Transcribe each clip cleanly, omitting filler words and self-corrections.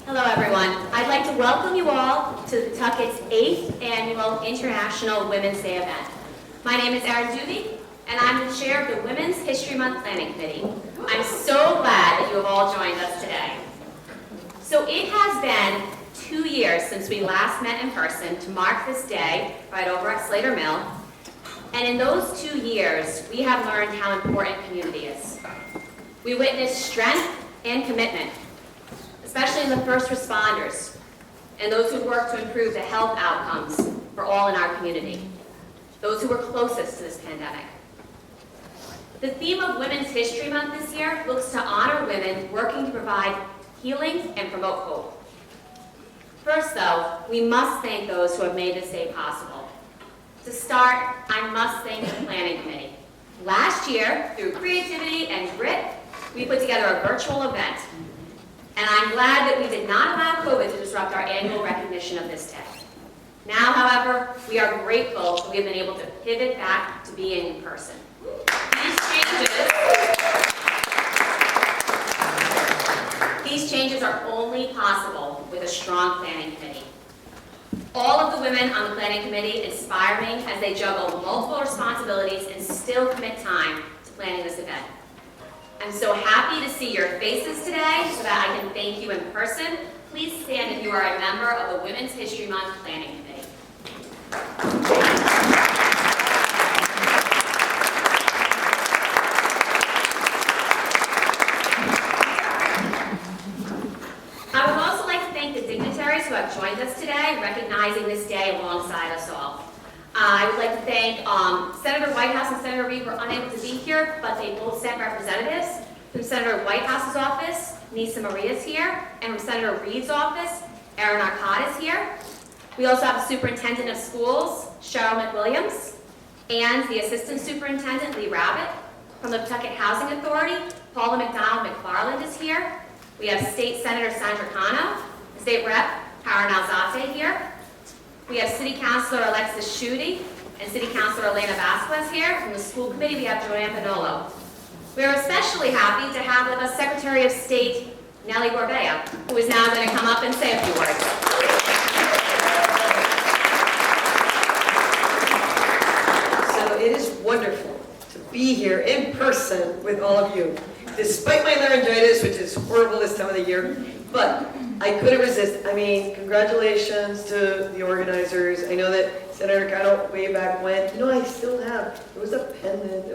Hello everyone. I'd like to welcome you all to Pawtucket's 8th Annual International Women's Day event. My name is Arissa, and I'm the chair of the Women's History Month Planning Committee. I'm so glad that you have all joined us today. So it has been 2 years since we last met in person to mark this day right over at Slater Mill. And in those 2 years, we have learned how important community is. We witnessed strength and commitment, especially in the first responders and those who work to improve the health outcomes for all in our community, those who were closest to this pandemic. The theme of Women's History Month this year looks to honor women working to provide healing and promote hope. First, though, we must thank those who have made this day possible. To start, I must thank the Planning Committee. Last year, through creativity and grit, we put together a virtual event. And I'm glad that we did not allow COVID to disrupt our annual recognition of this day. Now, however, we are grateful that we have been able to pivot back to being in person. These changes are only possible with a strong planning committee. All of the women on the planning committee inspire me as they juggle multiple responsibilities and still commit time to planning this event. I'm so happy to see your faces today so that I can thank you in person. Please stand if you are a member of the Women's History Month Planning Committee. I would also like to thank the dignitaries who have joined us today, recognizing this day alongside us all. I would like to thank Senator Whitehouse and Senator Reid were unable to be here, but they both sent representatives. From Senator Whitehouse's office, Nisa Maria is here, and from Senator Reid's office, Aaron Arcott is here. We also have the Superintendent of Schools, Cheryl McWilliams, and the Assistant Superintendent, Lee Rabbit. From the Pawtucket Housing Authority, Paula McDonald McFarland is here. We have State Senator Sandra Cano, State Rep Karen Alzate here. We have City Councilor Alexis Schutte and City Councilor Elena Vasquez here. From the school committee, we have Joanne Panolo. We are especially happy to have with us Secretary of State Nellie Gorbea, who is now going to come up and say a few words. So it is wonderful to be here in person with all of you, despite my laryngitis, which is horrible this time of the year, but I couldn't resist. I mean, congratulations to the organizers. I know that Senator Cano way back when, I still have, there was a pendant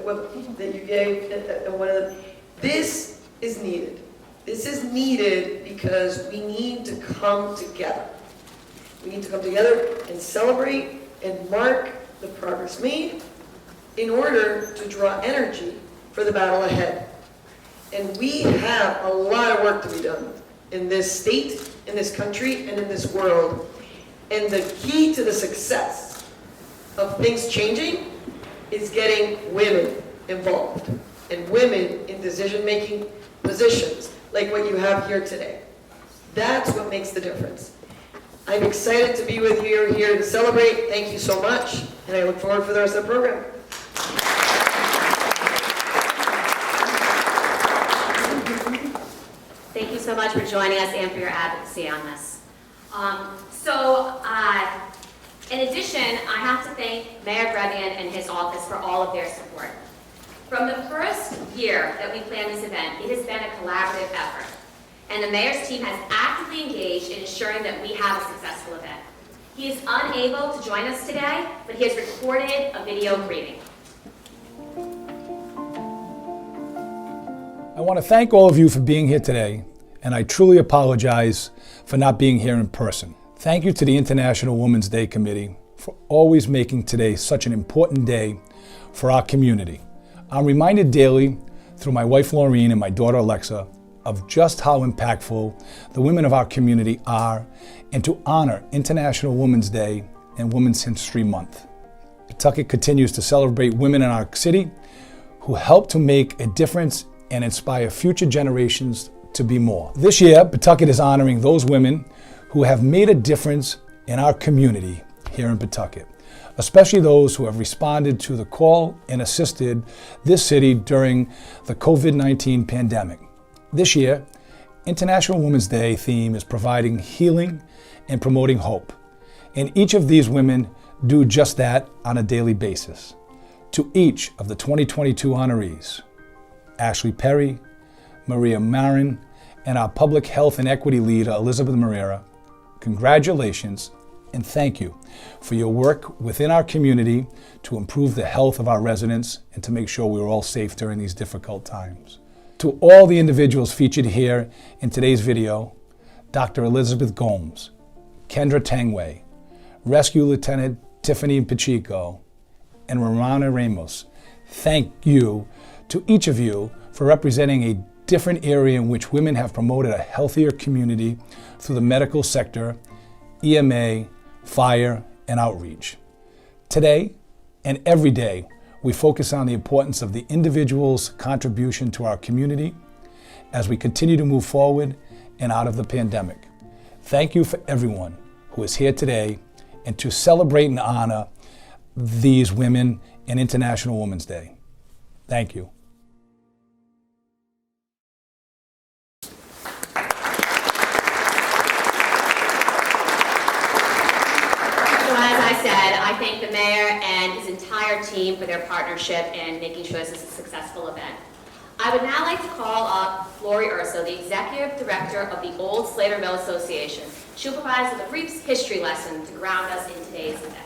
that you gave at one of them. This is needed. This is needed because we need to come together. We need to come together and celebrate and mark the progress made in order to draw energy for the battle ahead. And we have a lot of work to be done in this state, in this country, and in this world. And the key to the success of things changing is getting women involved and women in decision-making positions like what you have here today. That's what makes the difference. I'm excited to be with you here to celebrate. Thank you so much, and I look forward for the rest of the program. Thank you so much for joining us and for your advocacy on this. In addition, I have to thank Mayor Grebien and his office for all of their support. From the first year that we planned this event, it has been a collaborative effort, and the mayor's team has actively engaged in ensuring that we have a successful event. He is unable to join us today, but he has recorded a video greeting. I want to thank all of you for being here today, and I truly apologize for not being here in person. Thank you to the International Women's Day Committee for always making today such an important day for our community. I'm reminded daily through my wife Laureen and my daughter Alexa of just how impactful the women of our community are, and to honor International Women's Day and Women's History Month. Pawtucket continues to celebrate women in our city who help to make a difference and inspire future generations to be more. This year, Pawtucket is honoring those women who have made a difference in our community here in Pawtucket, especially those who have responded to the call and assisted this city during the COVID-19 pandemic. This year, International Women's Day theme is providing healing and promoting hope. And each of these women do just that on a daily basis. To each of the 2022 honorees, Ashley Perry, Marin, and our Public Health and Equity Leader, Elizabeth Moreira, congratulations and thank you for your work within our community to improve the health of our residents and to make sure we're all safe during these difficult times. To all the individuals featured here in today's video, Dr. Elizabeth Gomes, Kendra Tanguay, Rescue Lieutenant Tiffany Pacheco, and Ramona Ramos, thank you to each of you for representing a different area in which women have promoted a healthier community through the medical sector, EMA, fire, and outreach. Today and every day, we focus on the importance of the individual's contribution to our community as we continue to move forward and out of the pandemic. Thank you for everyone who is here today and to celebrate and honor these women and International Women's Day. Thank you. I thank the mayor and his entire team for their partnership in making sure this is a successful event. I would now like to call up Lori Urso, the Executive Director of the Old Slater Mill Association. She'll provide us with a brief history lesson to ground us in today's event.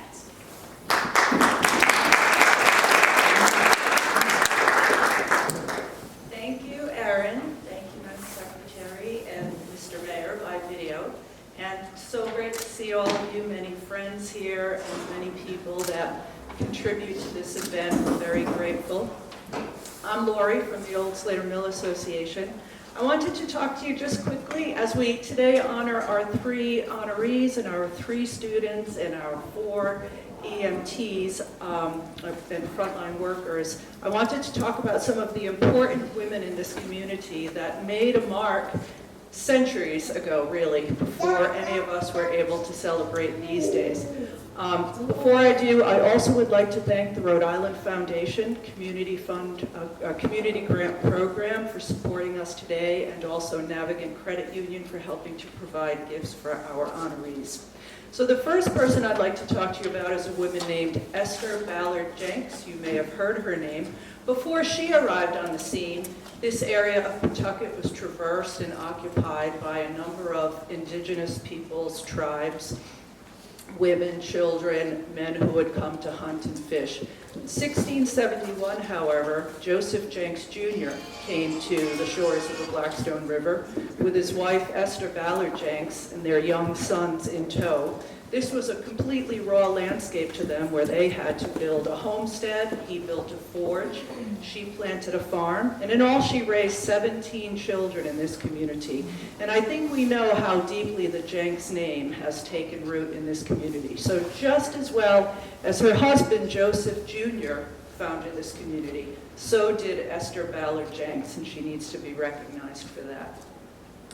Thank you, Erin. Thank you, Madam Secretary and Mr. Mayor by video. And so great to see all of you, many friends here and many people that contribute to this event. We're very grateful. I'm Lori from the Old Slater Mill Association. I wanted to talk to you just quickly as we today honor our 3 honorees and our 3 students and our 4 EMTs and frontline workers. I wanted to talk about some of the important women in this community that made a mark centuries ago, really, before any of us were able to celebrate these days. Before I do, I also would like to thank the Rhode Island Foundation Community Fund, Community Grant Program for supporting us today, and also Navigant Credit Union for helping to provide gifts for our honorees. So the first person I'd like to talk to you about is a woman named Esther Ballard Jenks. You may have heard her name. Before she arrived on the scene, this area of Pawtucket was traversed and occupied by a number of indigenous peoples, tribes, women, children, men who had come to hunt and fish. In 1671, however, Joseph Jenks Jr. came to the shores of the Blackstone River with his wife Esther Ballard Jenks and their young sons in tow. This was a completely raw landscape to them where they had to build a homestead. He built a forge, she planted a farm, and in all she raised 17 children in this community. And I think we know how deeply the Jenks name has taken root in this community. So just as well as her husband, Joseph Jr., founded this community, so did Esther Ballard Jenks, and she needs to be recognized for that.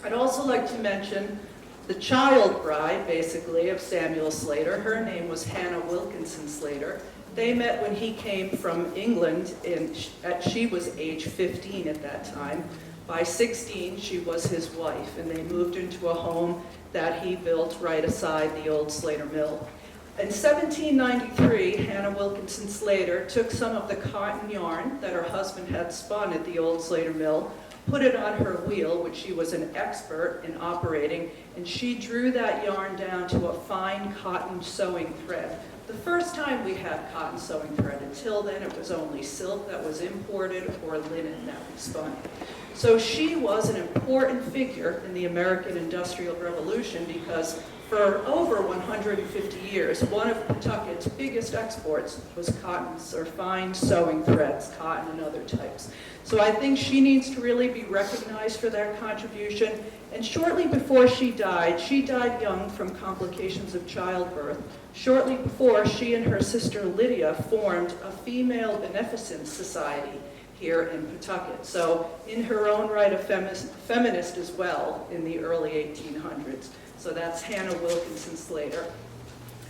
I'd also like to mention the child bride, basically, of Samuel Slater. Her name was Hannah Wilkinson Slater. They met when he came from England, and she was age 15 at that time. By 16, she was his wife, and they moved into a home that he built right aside the old Slater Mill. In 1793, Hannah Wilkinson Slater took some of the cotton yarn that her husband had spun at the old Slater Mill, put it on her wheel, which she was an expert in operating, and she drew that yarn down to a fine cotton sewing thread. The first time we had cotton sewing thread, until then it was only silk that was imported or linen that we spun. So she was an important figure in the American Industrial Revolution because for over 150 years, one of Pawtucket's biggest exports was cottons, or fine sewing threads, cotton and other types. So I think she needs to really be recognized for that contribution. And shortly before she died young from complications of childbirth. Shortly before, she and her sister Lydia formed a female beneficence society here in Pawtucket. So in her own right, a feminist as well in the early 1800s. So that's Hannah Wilkinson Slater.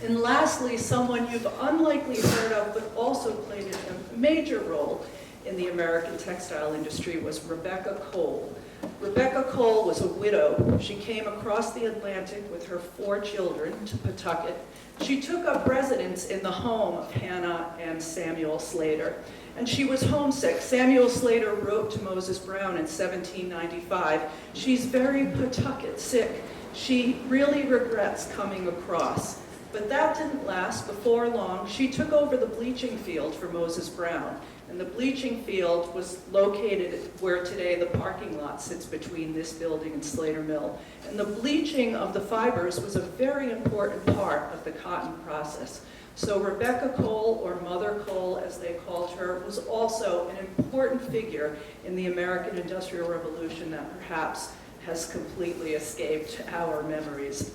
And lastly, someone you've unlikely heard of, but also played a major role in the American textile industry was Rebecca Cole. Rebecca Cole was a widow. She came across the Atlantic with her 4 children to Pawtucket. She took up residence in the home of Hannah and Samuel Slater, and she was homesick. Samuel Slater wrote to Moses Brown in 1795, "She's very Pawtucket sick. She really regrets coming across." But that didn't last. Before long, she took over the bleaching field for Moses Brown. And the bleaching field was located where today the parking lot sits between this building and Slater Mill. And the bleaching of the fibers was a very important part of the cotton process. So Rebecca Cole, or Mother Cole as they called her, was also an important figure in the American Industrial Revolution that perhaps has completely escaped our memories.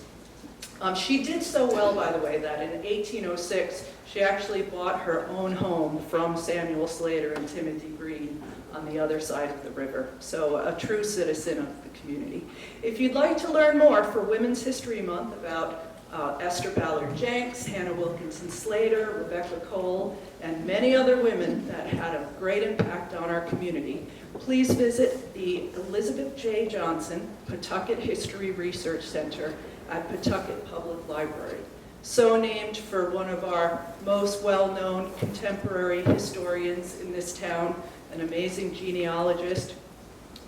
She did so well, by the way, that in 1806, she actually bought her own home from Samuel Slater and Timothy Green on the other side of the river. So a true citizen of the community. If you'd like to learn more for Women's History Month about Esther Ballard Jenks, Hannah Wilkinson Slater, Rebecca Cole, and many other women that had a great impact on our community, please visit the Elizabeth J. Johnson Pawtucket History Research Center at Pawtucket Public Library. So named for one of our most well-known contemporary historians in this town, an amazing genealogist,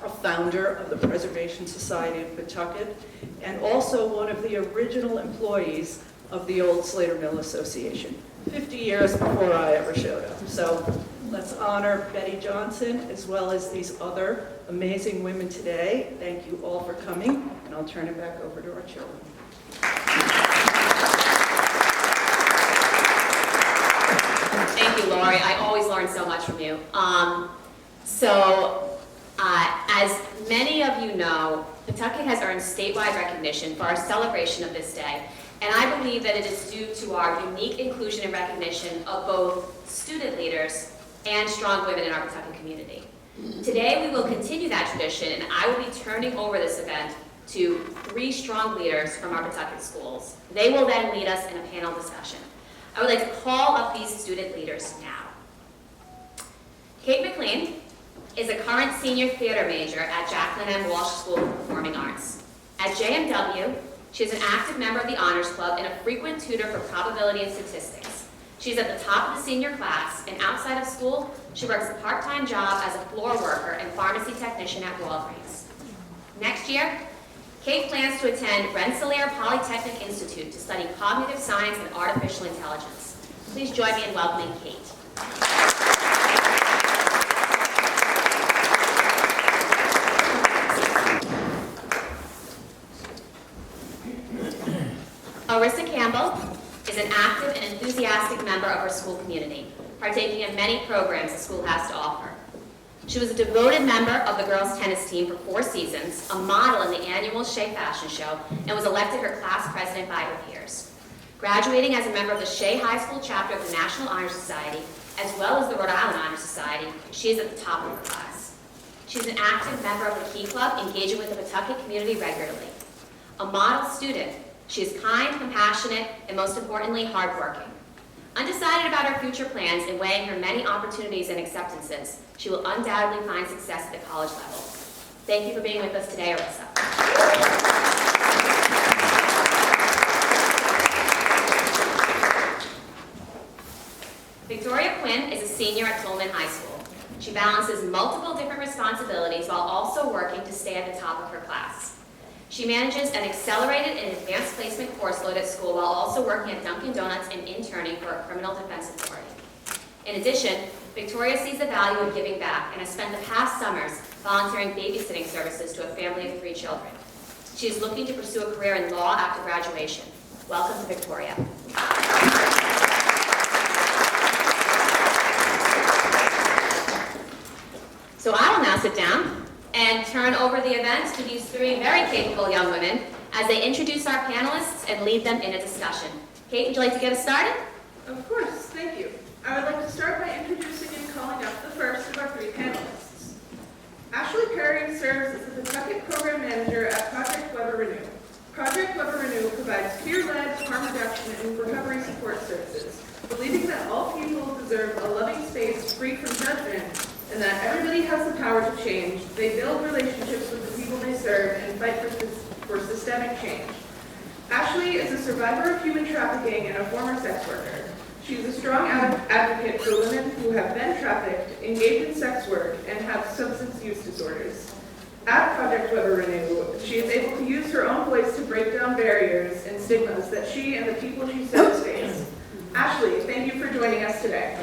a founder of the Preservation Society of Pawtucket, and also one of the original employees of the old Slater Mill Association, 50 years before I ever showed up. So let's honor Betty Johnson as well as these other amazing women today. Thank you all for coming, and I'll turn it back over to our children. Thank you, Lori. I always learn so much from you. As many of you know, Pawtucket has earned statewide recognition for our celebration of this day, and I believe that it is due to our unique inclusion and recognition of both student leaders and strong women in our Pawtucket community. Today, we will continue that tradition, and I will be turning over this event to 3 strong leaders from our Pawtucket schools. They will then lead us in a panel discussion. I would like to call up these student leaders now. Kate Mclean is a current senior theater major at Jacqueline M. Walsh School of Performing Arts. At JMW, she is an active member of the Honors Club and a frequent tutor for probability and statistics. She's at the top of the senior class, and outside of school, she works a part-time job as a floor worker and pharmacy technician at Walgreens. Next year, Kate plans to attend Rensselaer Polytechnic Institute to study cognitive science and artificial intelligence. Please join me in welcoming Kate. Arissa Campbell is an active and enthusiastic member of her school community, partaking in many programs the school has to offer. She was a devoted member of the girls' tennis team for 4 seasons, a model in the annual Shea Fashion Show, and was elected her class president by her peers. Graduating as a member of the Shea High School chapter of the National Honor Society, as well as the Rhode Island Honor Society, she is at the top of her class. She's an active member of the Key Club, engaging with the Pawtucket community regularly. A model student, she is kind, compassionate, and most importantly, hardworking. Undecided about her future plans and weighing her many opportunities and acceptances, she will undoubtedly find success at the college level. Thank you for being with us today, Arissa. Victoria Quinn is a senior at Tolman High School. She balances multiple different responsibilities while also working to stay at the top of her class. She manages an accelerated and advanced placement course load at school while also working at Dunkin' Donuts and interning for a criminal defense authority. In addition, Victoria sees the value of giving back and has spent the past summers volunteering babysitting services to a family of 3 children. She is looking to pursue a career in law after graduation. Welcome to Victoria. So I will now sit down and turn over the event to these 3 very capable young women as they introduce our panelists and lead them in a discussion. Kate, would you like to get us started? Of course, thank you. I would like to start by introducing and calling up the first of our 3 panelists. Ashley Perry serves as the Pawtucket Program Manager at Project Weber Renew. Project Weber Renew provides peer-led harm reduction and recovery support services, believing that all people deserve a loving space free from judgment and that everybody has the power to change. They build relationships with the systemic change. Ashley is a survivor of human trafficking and a former sex worker. She is a strong advocate for women who have been trafficked, engaged in sex work, and have substance use disorders. At Project Weber Renew, she is able to use her own voice to break down barriers and stigmas that she and the people she serves face. Ashley, thank you for joining us today.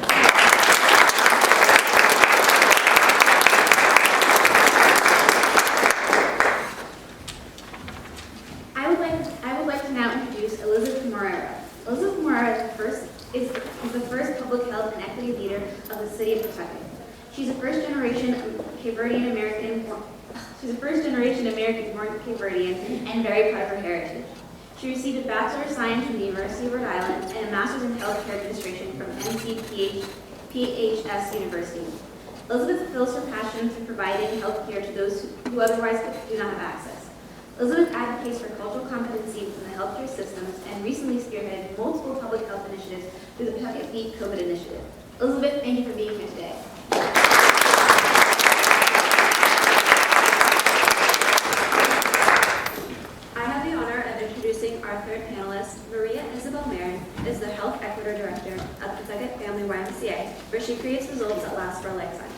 I would like to now introduce Elizabeth Moreira. Elizabeth Moreira is the first public health and equity leader of the city of Pawtucket. She's a first-generation Cape Verdean American born Cape Verdean and very proud of her heritage. She received a Bachelor of Science from the University of Rhode Island and a Master's in Healthcare Administration from PHS University. Elizabeth fills her passion for providing health care to those who otherwise do not have access. Elizabeth advocates for cultural competency within the healthcare systems and recently spearheaded multiple public health initiatives through the Pawtucket Beat COVID initiative. Elizabeth, thank you for being here today. I have the honor of introducing our third panelist. Isabel Marin is the Health Equity Director of Pawtucket Family YWCA, where she creates results that last for a lifetime.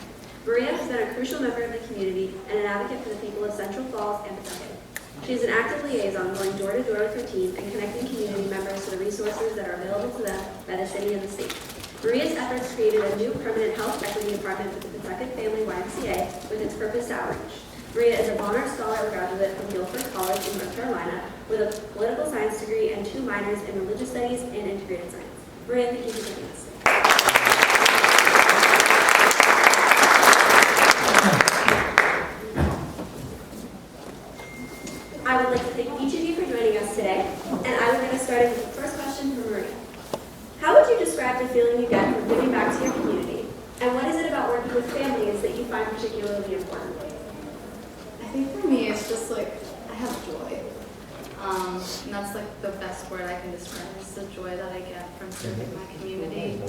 Maria has been a crucial member of the community and an advocate for the people of Central Falls and Pawtucket. She is an active liaison going door to door with her team and connecting community members to the resources that are available to them by the city and the state. Maria's efforts created a new permanent health equity department with the Pawtucket Family YWCA with its purpose to outreach. Maria is a Bonner Scholar graduate from Guilford College in North Carolina with a political science degree and 2 minors in religious studies and integrated science. Maria, thank you for joining us. I would like to thank each of you for joining us today, and I would get us started with the first question for Maria. How would you describe the feeling you get from giving back to your community, and what is it about working with families that you find particularly important? I think for me, it's just like, I have joy. And that's like the best word I can describe is the joy that I get from serving my community.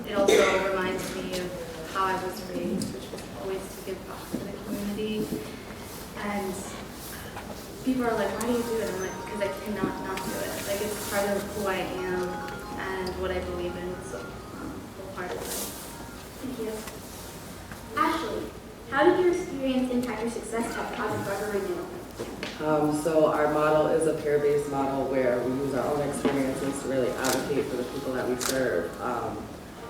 It also reminds me of how I was raised, which was always to give back to the community. And people are like, why do you do it? I'm like, because I cannot not do it. Like, it's part of who I am and what I believe in. So, wholeheartedly. Thank you. Ashley, how did your experience impact your success at Project Weber Renew? So our model is a peer-based model where we use our own experiences to really advocate for the people that we serve.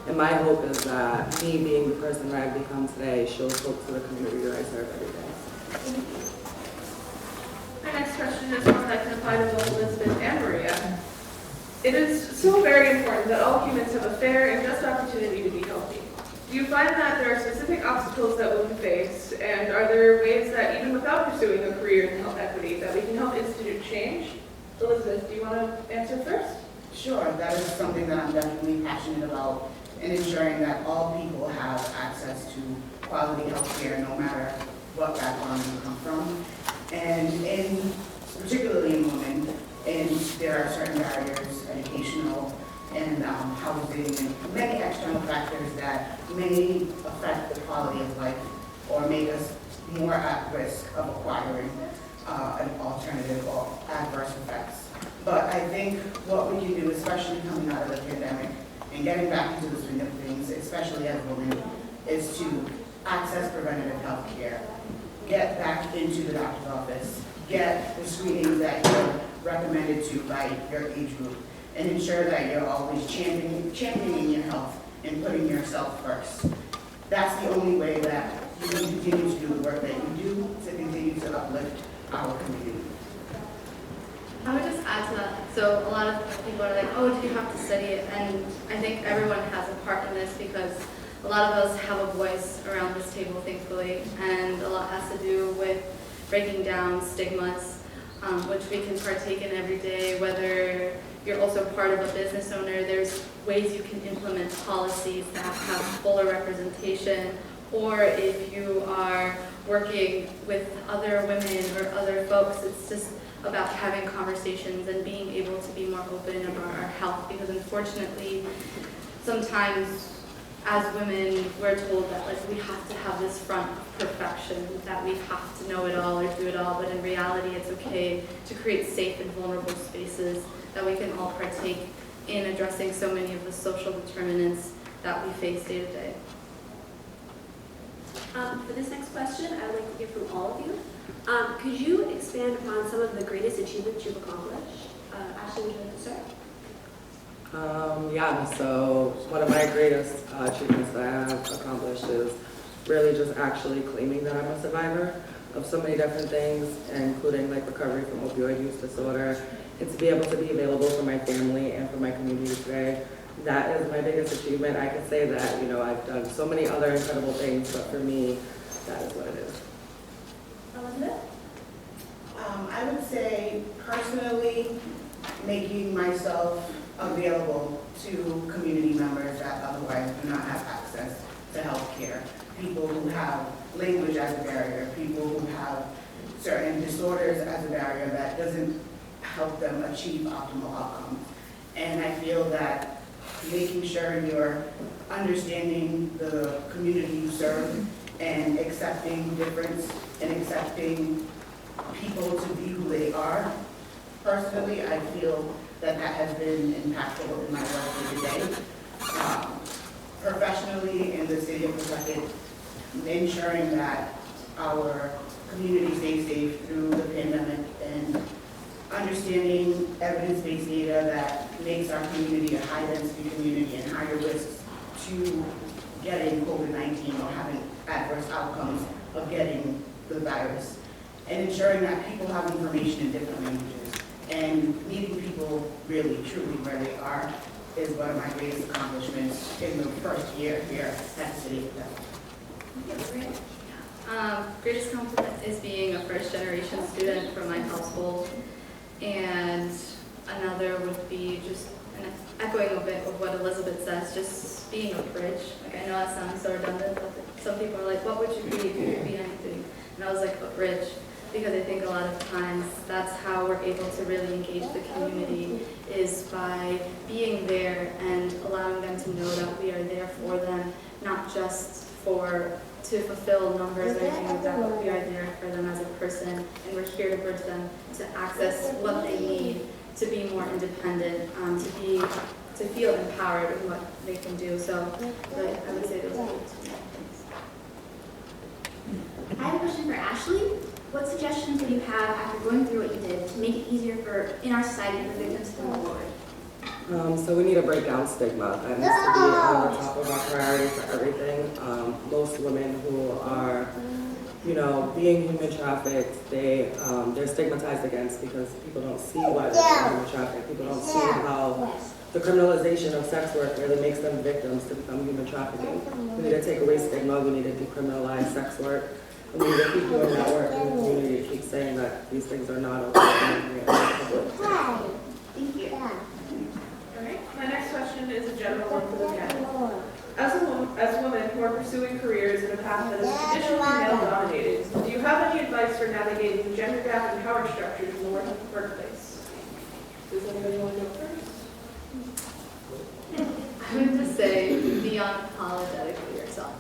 And my hope is that me being the person that I've become today shows hope to the community that I serve every day. My next question is one that can apply to both Elizabeth and Maria. It is so very important that all humans have a fair and just opportunity to be healthy. Do you find that there are specific obstacles that women face, and are there ways that even without pursuing a career in health equity that we can help institute change? Elizabeth, do you want to answer first? Sure, that is something that I'm definitely passionate about, in ensuring that all people have access to quality health care no matter what background you come from. And particularly in women, and there are certain barriers, educational and housing, and many external factors that may affect the quality of life or make us more at risk of acquiring an alternative or adverse effects. But I think what we can do, especially coming out of the pandemic and getting back into the swing of things, especially as women, is to access preventative health care. Get back into the doctor's office, get the screenings that you're recommended to by your age group, and ensure that you're always championing your health and putting yourself first. That's the only way that you can continue to do the work that you do to continue to uplift our community. I would just add to that. So a lot of people are like, oh, do you have to study it? And I think everyone has a part in this because a lot of us have a voice around this table, thankfully, and a lot has to do with breaking down stigmas, which we can partake in every day. Whether you're also part of a business owner, there's ways you can implement policies that have fuller representation, or if you are working with other women or other folks, it's just about having conversations and being able to be more open about our health, because unfortunately, sometimes as women, we're told that like we have to have this front of perfection, that we have to know it all or do it all, but in reality it's okay to create safe and vulnerable spaces that we can all partake in addressing so many of the social determinants that we face day to day. For this next question, I would like to hear from all of you. Could you expand upon some of the greatest achievements you've accomplished? Ashley, would you like to start? Yeah, so one of my greatest achievements that I have accomplished is really just actually claiming that I'm a survivor of so many different things, including like recovery from opioid use disorder, and to be able to be available for my family and for my community today. That is my biggest achievement. I can say that, you know, I've done so many other incredible things, but for me, that is what it is. Elizabeth? I would say personally, making myself available to community members that otherwise do not have access to health care. People who have language as a barrier, people who have certain disorders as a barrier that doesn't help them achieve optimal outcomes. And I feel that making sure you're understanding the community you serve and accepting difference and accepting people to be who they are. Personally, I feel that has been impactful in my work day-to-day. Professionally, in the city of Pawtucket, ensuring that our community stays safe through the pandemic and understanding evidence-based data that makes our community a high-density community and higher risks to getting COVID-19 or having adverse outcomes of getting the virus. And ensuring that people have information in different languages and meeting people really, truly where they are is one of my greatest accomplishments in the first year here at the City of Pawtucket. Greatest compliment is being a first-generation student from my household, and another would be just echoing a bit of what Elizabeth says, just being a bridge. Like, I know that sounds so redundant, but some people are like, what would you be if you could be anything? And I was like, a bridge, because I think a lot of times that's how we're able to really engage the community, is by being there and allowing them to know that we are there for them, not just to fulfill numbers or anything like that, but we are there for them as a person, and we're here to bridge them to access what they need to be more independent, to feel empowered in what they can do. So I would say those are the two things. I have a question for Ashley. What suggestions would you have after going through what you did to make it easier in our society for victims to move forward? So we need to break down stigma. That needs to be on the top of our priority for everything. Most women who are, you know, being human trafficked, they're stigmatized against because people don't see why they're human trafficked. People don't see how the criminalization of sex work really makes them victims to become human trafficking. We need to take away stigma. We need to decriminalize sex work. And we need to keep doing that work in the community to keep saying that these things are not okay. Thank you. All right, my next question is a general one for the panel. As women who are pursuing careers in a path that is traditionally male-dominated, do you have any advice for navigating the gender gap and power structures in the workplace? Does anybody want to go first? I would just say be unapologetically yourself,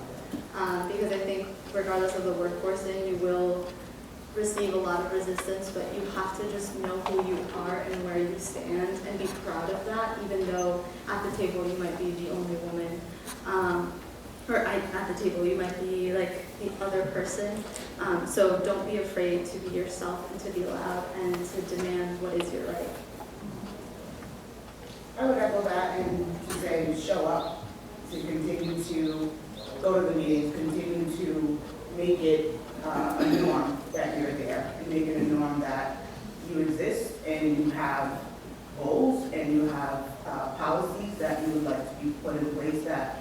because I think regardless of the workforce you will receive a lot of resistance, but you have to just know who you are and where you stand and be proud of that, even though at the table you might be the only woman, or at the table you might be like the other person. So don't be afraid to be yourself and to be loud and to demand what is your right. I would echo that and to say show up, to continue to go to the meetings, continue to make it a norm that you're there, and make it a norm that you exist and you have goals and you have policies that you would like to be put in place that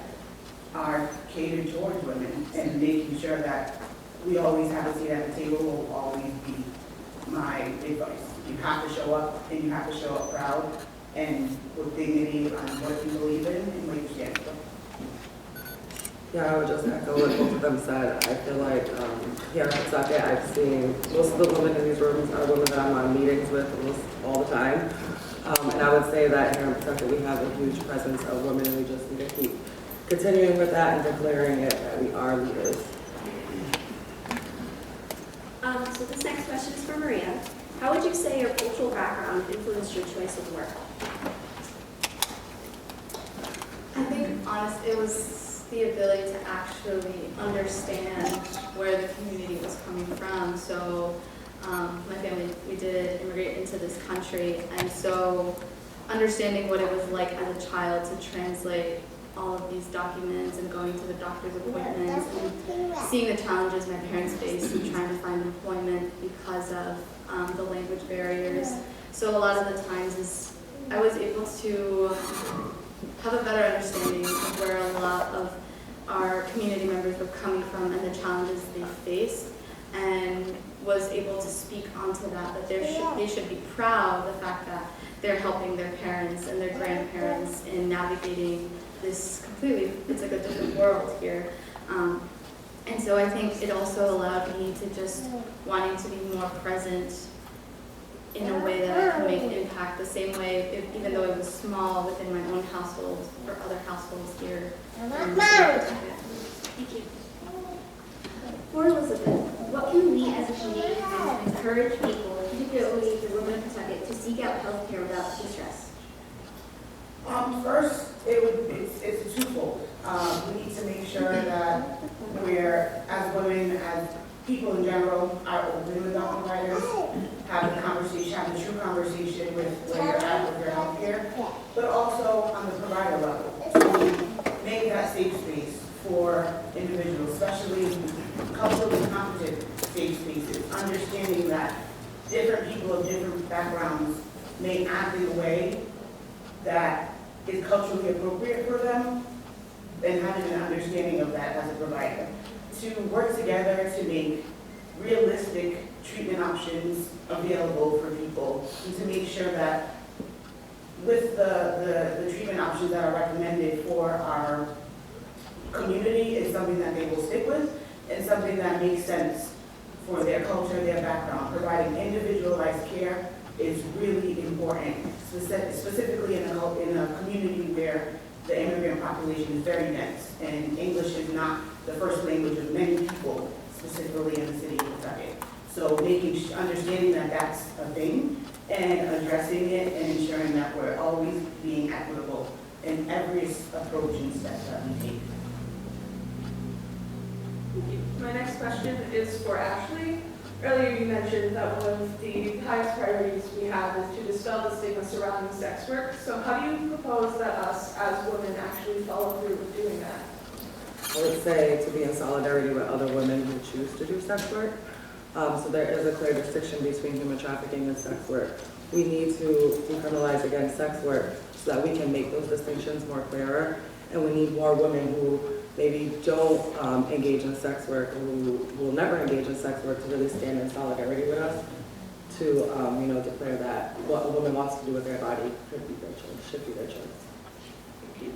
are catered towards women, and making sure that we always have a seat at the table will always be my advice. You have to show up, and you have to show up proud and with dignity on what you believe in and what you stand for. Yeah, I would just echo what both of them said. I feel like here in Pawtucket, I've seen most of the women in these rooms are women that I'm on meetings with almost all the time. And I would say that here in Pawtucket, we have a huge presence of women, and we just need to keep continuing with that and declaring it that we are leaders. So this next question is for Maria. How would you say your cultural background influenced your choice of work? I think, honestly, it was the ability to actually understand where the community was coming from. So my family, we did immigrate into this country, and so understanding what it was like as a child to translate all of these documents and going to the doctor's appointments and seeing the challenges my parents faced in trying to find employment because of the language barriers. So a lot of the times I was able to have a better understanding of where a lot of our community members were coming from and the challenges they faced, and was able to speak onto that they should be proud of the fact that they're helping their parents and their grandparents in navigating this completely, it's like a different world here. And so I think it also allowed me to just wanting to be more present in a way that I can make impact the same way, even though it was small within my own household or other households here. Thank you. For Elizabeth, what can we as a community do to encourage people, particularly the women of Pawtucket, to seek out health care without distress? First, it's a twofold. We need to make sure that we're, as women, as people in general, are open with our providers, have the conversation, have the true conversation with where you're at with your health care, but also on the provider level, to make that safe space for individuals, especially coupled with competent safe spaces, understanding that different people of different backgrounds may act in a way that is culturally appropriate for them, and having an understanding of that as a provider. To work together to make realistic treatment options available for people, and to make sure that with the treatment options that are recommended for our community is something that they will stick with, and something that makes sense for their culture, their background. Providing individualized care is really important, specifically in a community where the immigrant population is very dense, and English is not the first language of many people, specifically in the city of Pawtucket. So understanding that that's a thing, and addressing it, and ensuring that we're always being equitable in every approach and step that we take. My next question is for Ashley. Earlier you mentioned that one of the highest priorities we have is to dispel the stigma surrounding sex work. So how do you propose that us as women actually follow through with doing that? I would say to be in solidarity with other women who choose to do sex work. So there is a clear distinction between human trafficking and sex work. We need to decriminalize against sex work so that we can make those distinctions more clearer. And we need more women who maybe don't engage in sex work, or who will never engage in sex work, to really stand in solidarity with us to declare that what a woman wants to do with their body should be their choice. Thank you.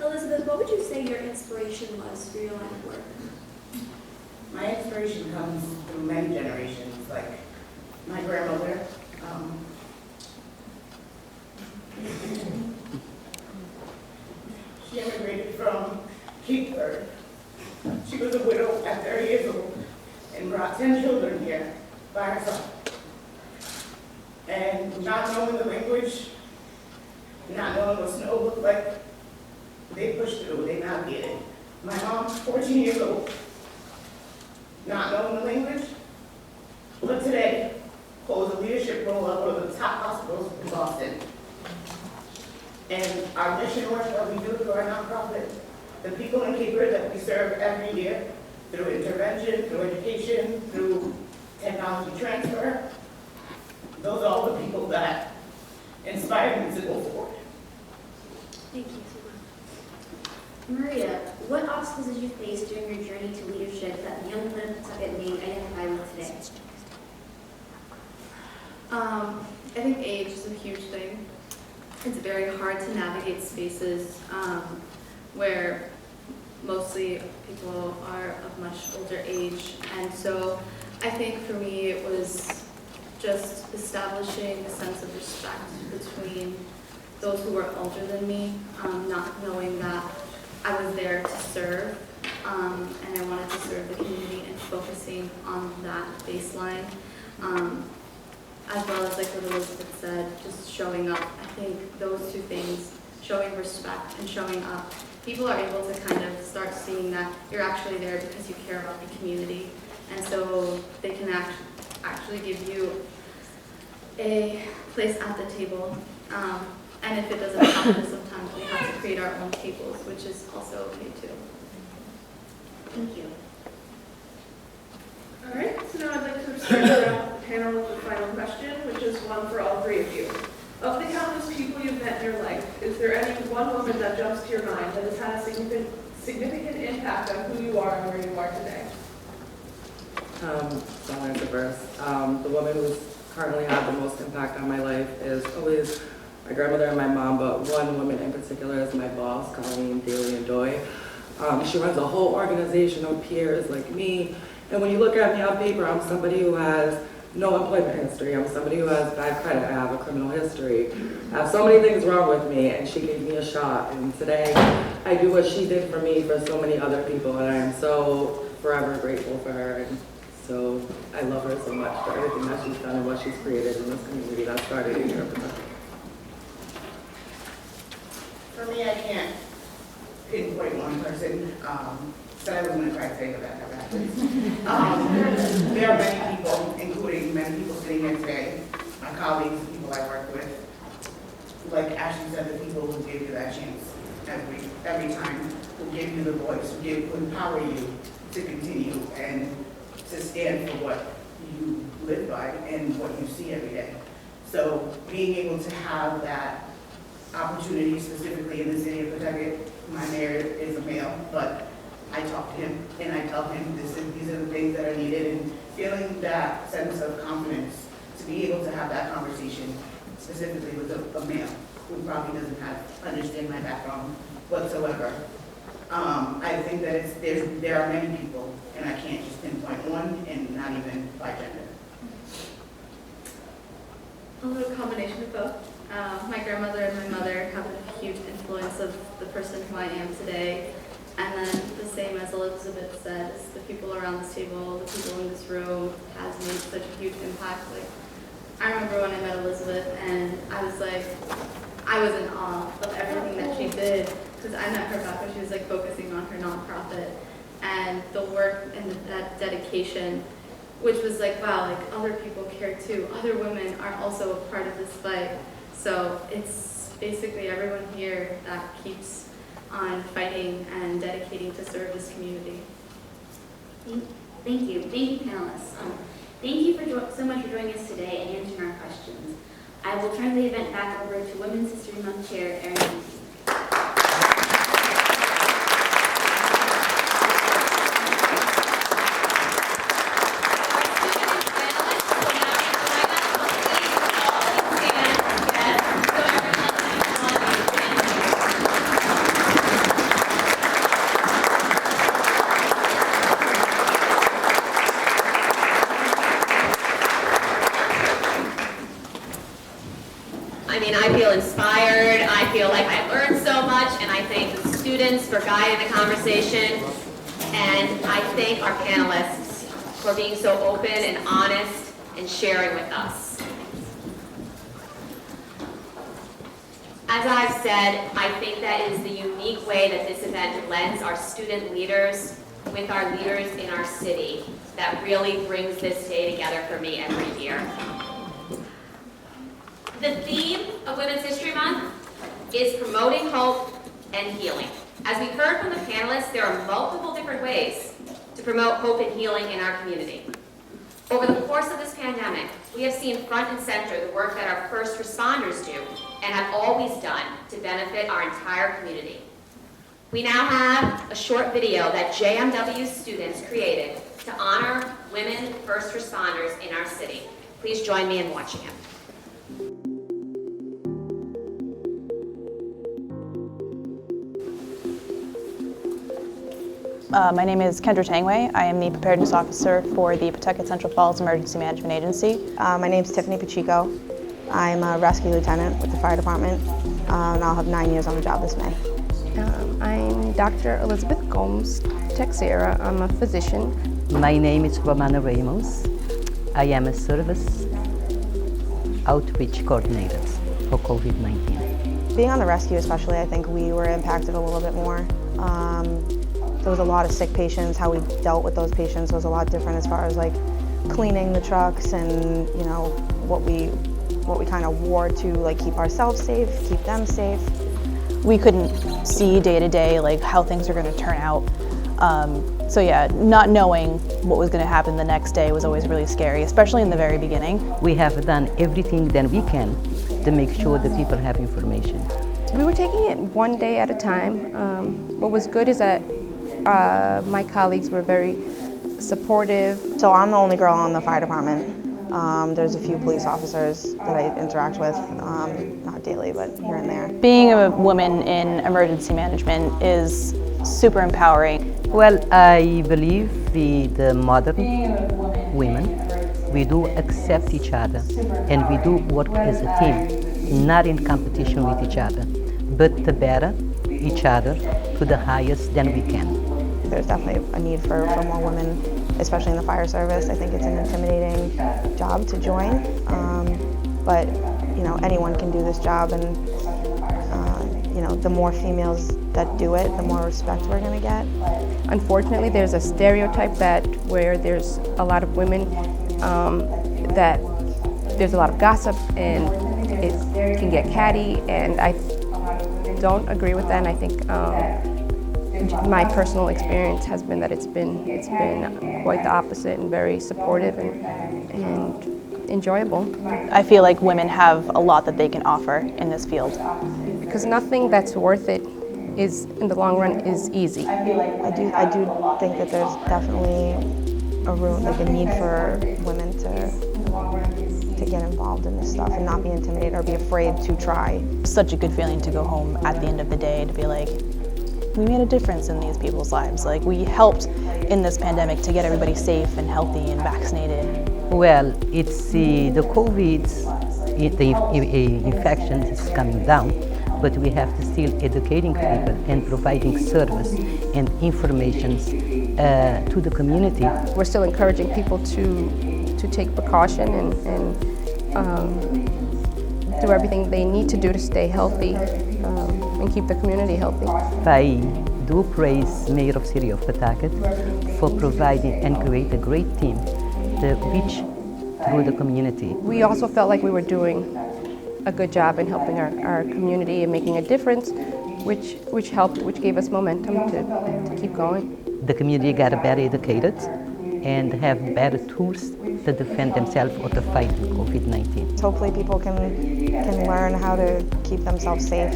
Elizabeth, what would you say your inspiration was for your line of work? My inspiration comes through many generations, like my grandmother. She immigrated from Cape Verde. She was a widow at 30 years old and brought 10 children here by herself. And not knowing the language, not knowing what snow looked like, they pushed through, they navigated. My mom's 14 years old, not knowing the language, but today holds a leadership role at one of the top hospitals in Boston. And our mission work that we do through our nonprofit, the people in Cape Verde that we serve every year, through intervention, through education, through technology transfer, those are all the people that inspire me to go forward. Thank you so much. Maria, what obstacles did you face during your journey to leadership that the young women of Pawtucket may identify with today? I think age is a huge thing. It's very hard to navigate spaces where mostly people are of much older age. And so I think for me it was just establishing a sense of respect between those who were older than me, not knowing that I was there to serve, and I wanted to serve the community and focusing on that baseline. As well as like what Elizabeth said, just showing up. I think those two things, showing respect and showing up, people are able to kind of start seeing that you're actually there because you care about the community. And so they can actually give you a place at the table. And if it doesn't happen, sometimes we have to create our own tables, which is also okay too. Thank you. All right, so now I'd like to start around the panel with the final question, which is one for all three of you. Of the countless people you've met in your life, is there any one woman that jumps to your mind that has had a significant impact on who you are and where you are today? So I'll answer first. The woman who's currently had the most impact on my life is always my grandmother and my mom, but one woman in particular is my boss, Colleen Daly and Joy. She runs a whole organization of peers like me. And when you look at me on paper, I'm somebody who has no employment history. I'm somebody who has bad credit. I have a criminal history. I have so many things wrong with me, and she gave me a shot. And today, I do what she did for me for so many other people, and I am so forever grateful for her. And so I love her so much for everything that she's done and what she's created in this community that started here in Pawtucket. For me, I can't pinpoint one person. Said I was going to try to say that happens. There are many people, including many people sitting here today, my colleagues, the people I work with. Like Ashley said, the people who give you that chance every time, who give you the voice, who empower you to continue and to stand for what you live by and what you see every day. So being able to have that opportunity, specifically in the city of Pawtucket, my mayor is a male, but I talk to him and I tell him these are the things that are needed, and feeling that sense of confidence to be able to have that conversation specifically with a male who probably doesn't understand my background whatsoever. I think that there are many people, and I can't just pinpoint one, and not even by gender. A little combination of both. My grandmother and my mother have a huge influence of the person who I am today. And then the same as Elizabeth said, is the people around this table, the people in this room has made such a huge impact. Like, I remember when I met Elizabeth and I was in awe of everything that she did, because I met her back when she was like focusing on her nonprofit and the work and that dedication, which was like, wow, like other people care too. Other women are also a part of this fight. So it's basically everyone here that keeps on fighting and dedicating to serve this community. Thank you. Thank you, panelists. Thank you so much for joining us today and answering our questions. I will turn the event back over to Women's History Month Chair, Erin. I feel inspired, I feel like I learned so much, and I thank the students for guiding the conversation, and I thank our panelists for being so open and honest and sharing with us. As I've said, I think that is the unique way that this event blends our student leaders with our leaders in our city that really brings this day together for me every year. The theme of Women's History Month is promoting hope and healing. As we heard from the panelists, there are multiple different ways to promote hope and healing in our community. Over the course of this pandemic, we have seen front and center the work that our first responders do and have always done to benefit our entire community. We now have a short video that JMW students created to honor women first responders in our city. Please join me in watching it. My name is Kendra Tanguay. I am the Preparedness Officer for the Pawtucket Central Falls Emergency Management Agency. My name is Tiffany Pacheco. I'm a rescue lieutenant with the fire department, and I'll have 9 years on the job this May. I'm Dr. Elizabeth Gomes Texera. I'm a physician. My name is Ramona Ramos. I am a service outreach coordinator for COVID-19. Being on the rescue especially, I think we were impacted a little bit more. There was a lot of sick patients. How we dealt with those patients was a lot different as far as like cleaning the trucks and what we kind of wore to like keep ourselves safe, keep them safe. We couldn't see day to day like how things are going to turn out. So yeah, not knowing what was going to happen the next day was always really scary, especially in the very beginning. We have done everything that we can to make sure that people have information. We were taking it one day at a time. What was good is that my colleagues were very supportive. So I'm the only girl on the fire department. There's a few police officers that I interact with, not daily, but here and there. Being a woman in emergency management is super empowering. Well, I believe the modern women, we do accept each other and we do work as a team, not in competition with each other, but to better each other to the highest than we can. There's definitely a need for more women, especially in the fire service. I think it's an intimidating job to join, but anyone can do this job, and the more females that do it, the more respect we're going to get. Unfortunately, there's a stereotype that where there's a lot of women, that there's a lot of gossip and it can get catty, and I don't agree with that. And I think my personal experience has been that it's been quite the opposite and very supportive and enjoyable. I feel like women have a lot that they can offer in this field. Because nothing that's worth it is, in the long run, is easy. I do think that there's definitely a room, like a need for women to get involved in this stuff and not be intimidated or be afraid to try. Such a good feeling to go home at the end of the day to be like, we made a difference in these people's lives. Like, we helped in this pandemic to get everybody safe and healthy and vaccinated. Well, it's the COVID, the infection is coming down, but we have to still educating people and providing service and information to the community. We're still encouraging people to take precaution and do everything they need to do to stay healthy and keep the community healthy. I do praise Mayor of City of Pawtucket for providing and create a great team to reach through the community. We also felt like we were doing a good job in helping our community and making a difference, which helped, which gave us momentum to keep going. The community got better educated and have better tools to defend themselves or to fight with COVID-19. Hopefully people can learn how to keep themselves safe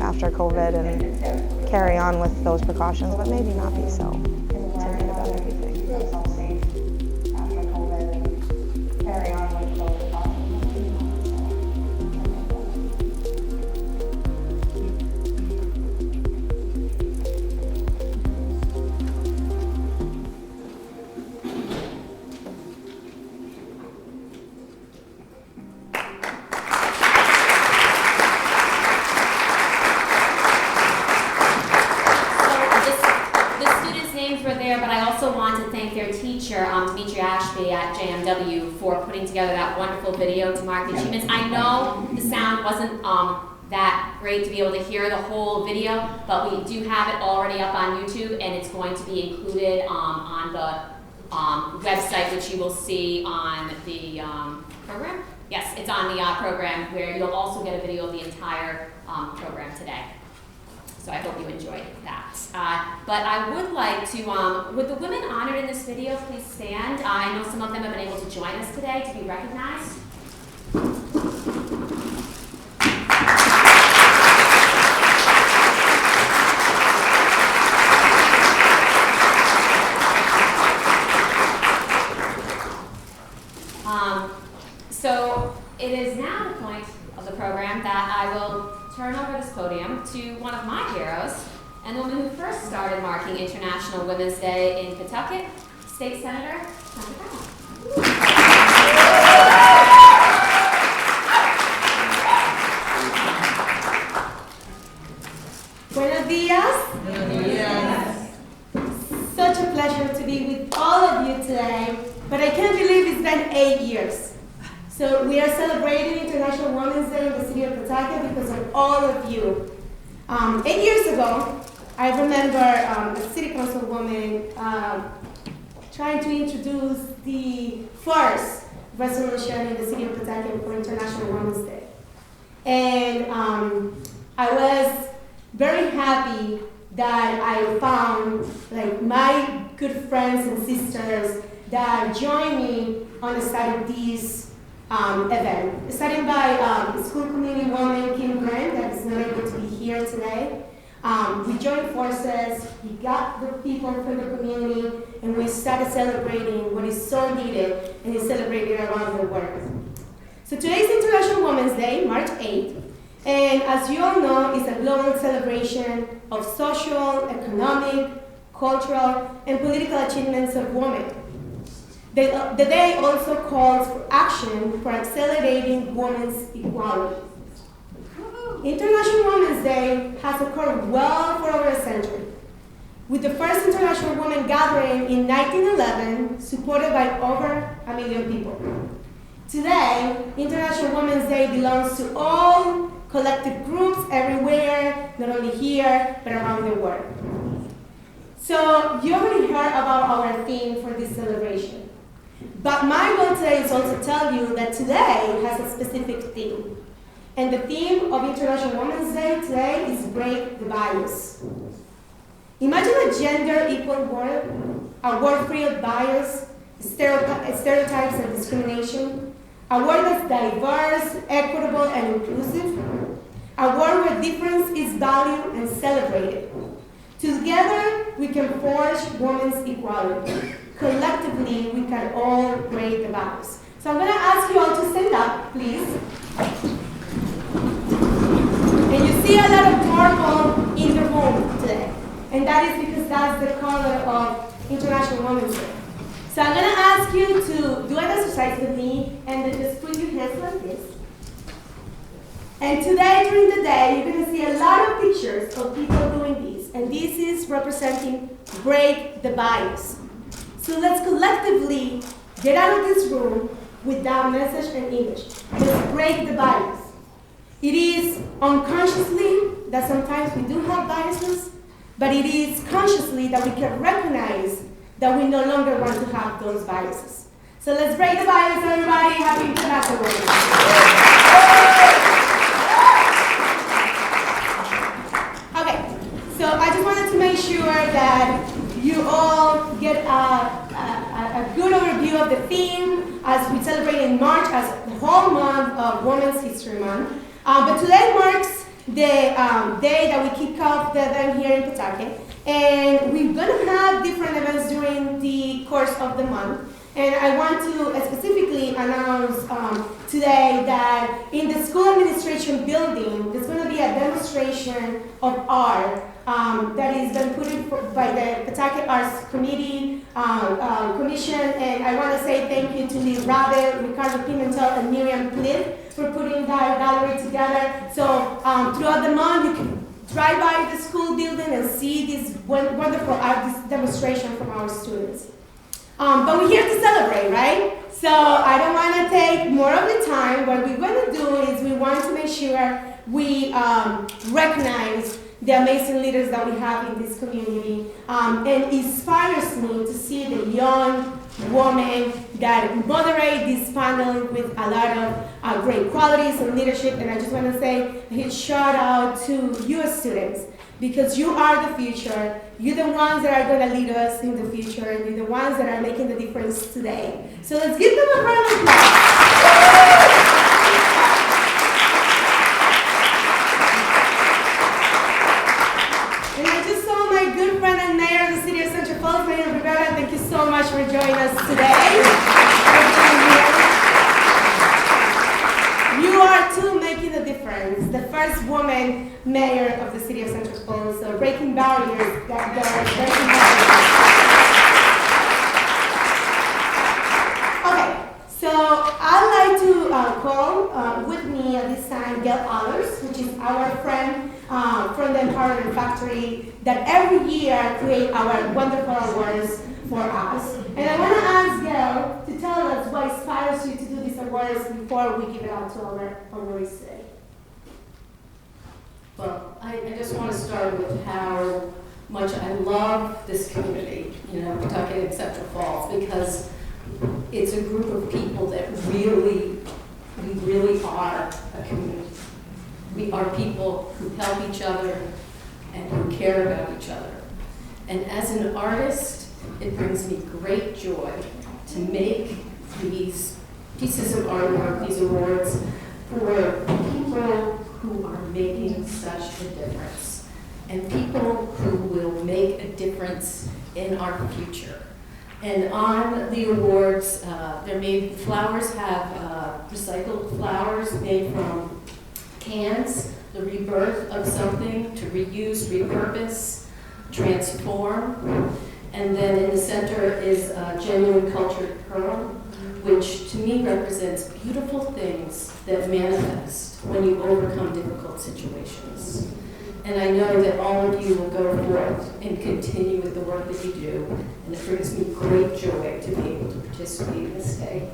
after COVID and carry on with those precautions, but maybe not be so timid about everything. For putting together that wonderful video to mark the achievements. I know the sound wasn't that great to be able to hear the whole video, but we do have it already up on YouTube, and it's going to be included on the website, which you will see on the program. Yes, it's on the program, where you'll also get a video of the entire program today. So I hope you enjoyed that. But I would like to, would the women honored in this video please stand? I know some of them have been able to join us today to be recognized. So it is now the point of the program that I will turn over this podium to one of my heroes and the woman who first started marking International Women's Day in Pawtucket, State Senator Sandra. Buenos días. celebrating International Women's Day in the city of Pawtucket because of all of you. 8 years ago, I remember a city councilwoman trying to introduce the first resolution in the city of Pawtucket for International Women's Day. And I was very happy that I found like my good friends and sisters that joined me on the start of this event. Starting by school community woman Kim Grant, that is not able to be here today. We joined forces, we got the people from the community, and we started celebrating what is so needed and is celebrated around the world. So today is International Women's Day, March 8th, and as you all know, it's a global celebration of social, economic, cultural, and political achievements of women. The day also calls for action for accelerating women's equality. International Women's Day has occurred well for over a century, with the first International Women Gathering in 1911, supported by over 1 million people. Today, International Women's Day belongs to all collective groups everywhere, not only here, but around the world. So, you already heard about our theme for this celebration. But my goal today is also to tell you that today has a specific theme. And the theme of International Women's Day today is break the bias. Imagine a gender equal world, a world free of bias, stereotypes and discrimination, a world that's diverse, equitable, and inclusive, a world where difference is valued and celebrated. Together, we can forge women's equality. Collectively, we can all break the bias. So I'm going to ask you all to stand up, please. And you see a lot of purple in the room today. And that is because that's the color of International Women's Day. So I'm going to ask you to do an exercise with me and then just put your hands like this. And today, during the day, you're going to see a lot of pictures of people doing this. And this is representing break the bias. So let's collectively get out of this room with that message and image. Let's break the bias. It is unconsciously that sometimes we do have biases, but it is consciously that we can recognize that we no longer want to have those biases. So let's break the bias, everybody. Happy International Women's Day. Okay, so I just wanted to make sure that you all get a good overview of the theme as we celebrate in March as the whole month of Women's History Month. But today marks the day that we kick off the event here in Pawtucket. And we're going to have different events during the course of the month. And I want to specifically announce today that in the school administration building, there's going to be a demonstration of art that is been put in by the Pawtucket Arts Committee Commission. And I want to say thank you to Rhode, Ricardo Pimentel, and Miriam Cliff for putting that gallery together. So throughout the month, you can drive by the school building and see this wonderful art demonstration from our students. But we're here to celebrate, right? So I don't want to take more of the time. What we're going to do is we want to make sure we recognize the amazing leaders that we have in this community. And it inspires me to see the young women that moderate this panel with a lot of great qualities and leadership. And I just want to say a huge shout out to you students, because you are the future. You're the ones that are going to lead us in the future, and you're the ones that are making the difference today. So let's give them a round of applause. And I just saw my good friend and mayor of the city of Central Falls, Mayor Rivera. Thank you so much for joining us today. You are too making a difference. The first woman mayor of the city of Central Falls, so breaking barriers. Okay, so I'd like to call with me at this time Gail Others, which is our friend from the Empowerment Factory that every year create our wonderful awards for us. And I want to ask Gail to tell us what inspires you to do these awards before we give it out to our honorees today. Well, I just want to start with how much I love this community, Pawtucket and Central Falls, because it's a group of people that we really are a community. We are people who help each other and who care about each other. And as an artist, it brings me great joy to make these pieces of artwork, these awards, for people who are making such a difference, and people who will make a difference in our future. And on the awards, flowers have recycled flowers made from cans, the rebirth of something to reuse, repurpose, transform. And then in the center is a genuine cultured pearl, which to me represents beautiful things that manifest when you overcome difficult situations. And I know that all of you will go forth and continue with the work that you do, and it brings me great joy to be able to participate in this day.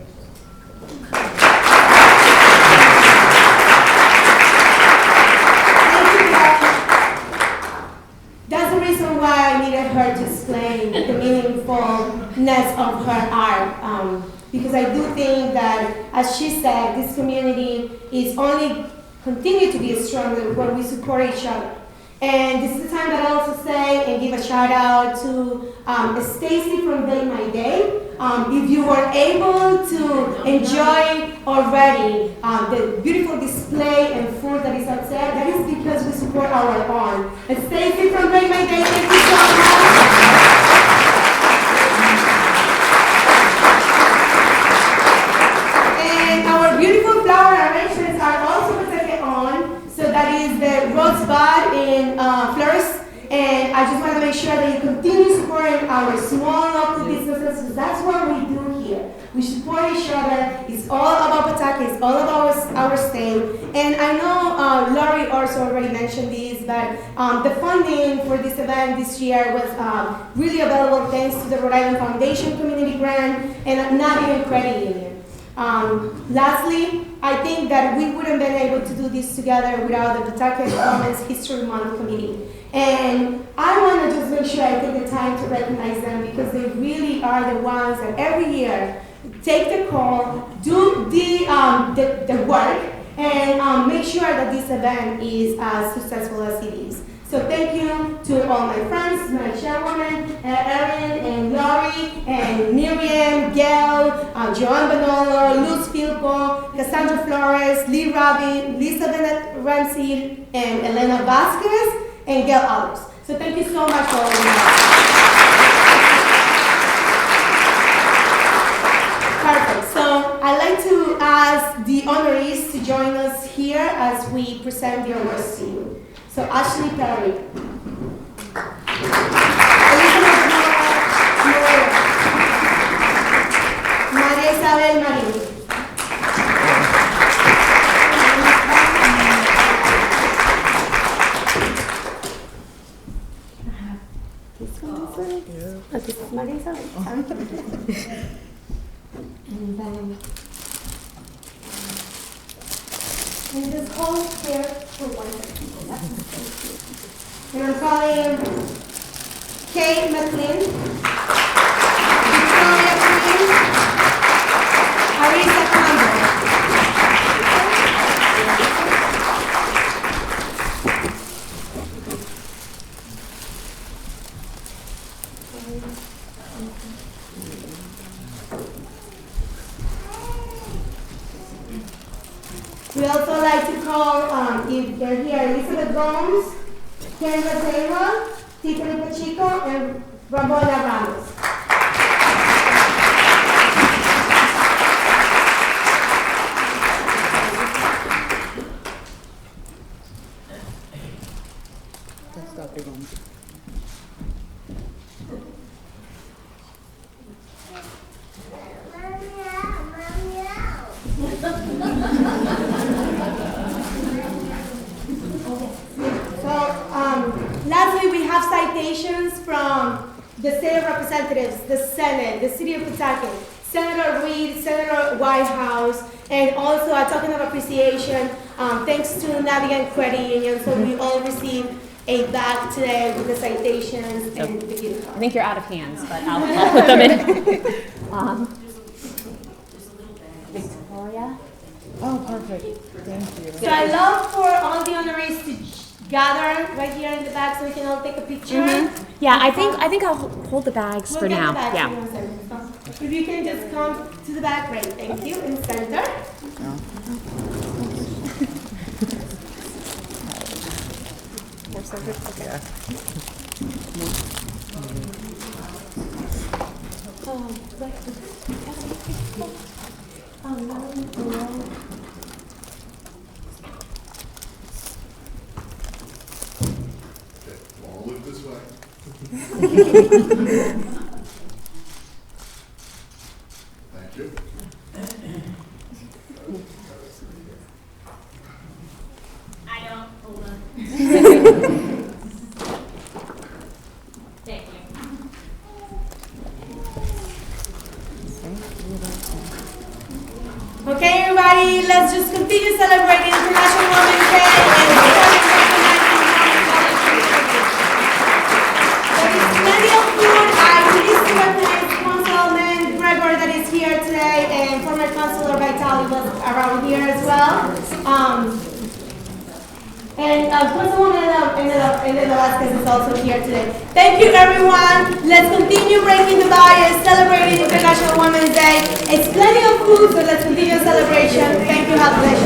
That's the reason why I needed her to explain the meaningfulness of her art. Because I do think that, as she said, this community is only continue to be stronger when we support each other. And this is the time that I also say and give a shout out to Stacy from Day My Day. If you were able to enjoy already the beautiful display and food that is outside, that is because we support our own. And Stacy from Day My Day, thank you so much. And our beautiful flower arrangements are also protected on. So that is the Rosebud in Flores. And I just want to make sure that you continue supporting our small local businesses, because that's what we do here. We support each other. It's all about Pawtucket. It's all about our state. And I know Laurie also already mentioned this, but the funding for this event this year was really available thanks to the Rhode Island Foundation Community Grant and Navigant Credit Union. Lastly, I think that we wouldn't have been able to do this together without the Pawtucket Women's History Month Committee. And I want to just make sure I take the time to recognize them, because they really are the ones that every year take the call, do the work, and make sure that this event is as successful as it is. So thank you to all my friends, my chairwoman, Erin and Laurie, and Miriam, Gail, Joanne Banolo, Luz Filpo, Cassandra Flores, Lee Robin, Lisa Bennett Ramsey, and Elena Vasquez, and Gail Others. So thank you so much for all of that. Perfect. So I'd like to ask the honorees to join us here as we present the awards to you. So Ashley Perry, Maria Isabel Marin, this is Maria Isabel. And then and just hold here for 1 second. And I'm calling Kate Mclean, Victoria Quinn, Arissa Campbell. We also like to call, if they're here, Elizabeth Gomes, Kendra, Tiffany Pacheco, and Ramona Ramos. That's Dr. Gomes. representatives, the Senate, the City of Pawtucket, Senator Reed, Senator Whitehouse, and also a token of appreciation, thanks to Navigant Credit Union, so we all received a bag today with the citations and the gift card. I think you're out of hands, but I'll put them in. Victoria? Oh, perfect. Thank you. So I love for all the honorees to gather right here in the back so we can all take a picture. Yeah, I think I'll hold the bags We'll for get now. the bags Yeah. in a second. If you can just come to the back, right, thank you, in the center. All look this way. Thank you. I don't. Hold on. Thank you. Okay, everybody, let's just continue celebrating International Women's Day. There is plenty of food. I please to recognize Councilman Gregor that is here today, and former Councilor Vitale was around here as well. And Councilwoman Velasquez is also here today. Thank you, everyone. Let's continue breaking the barriers, celebrating International Women's Day. It's plenty of food, so let's continue celebration. Thank you. Have a blessed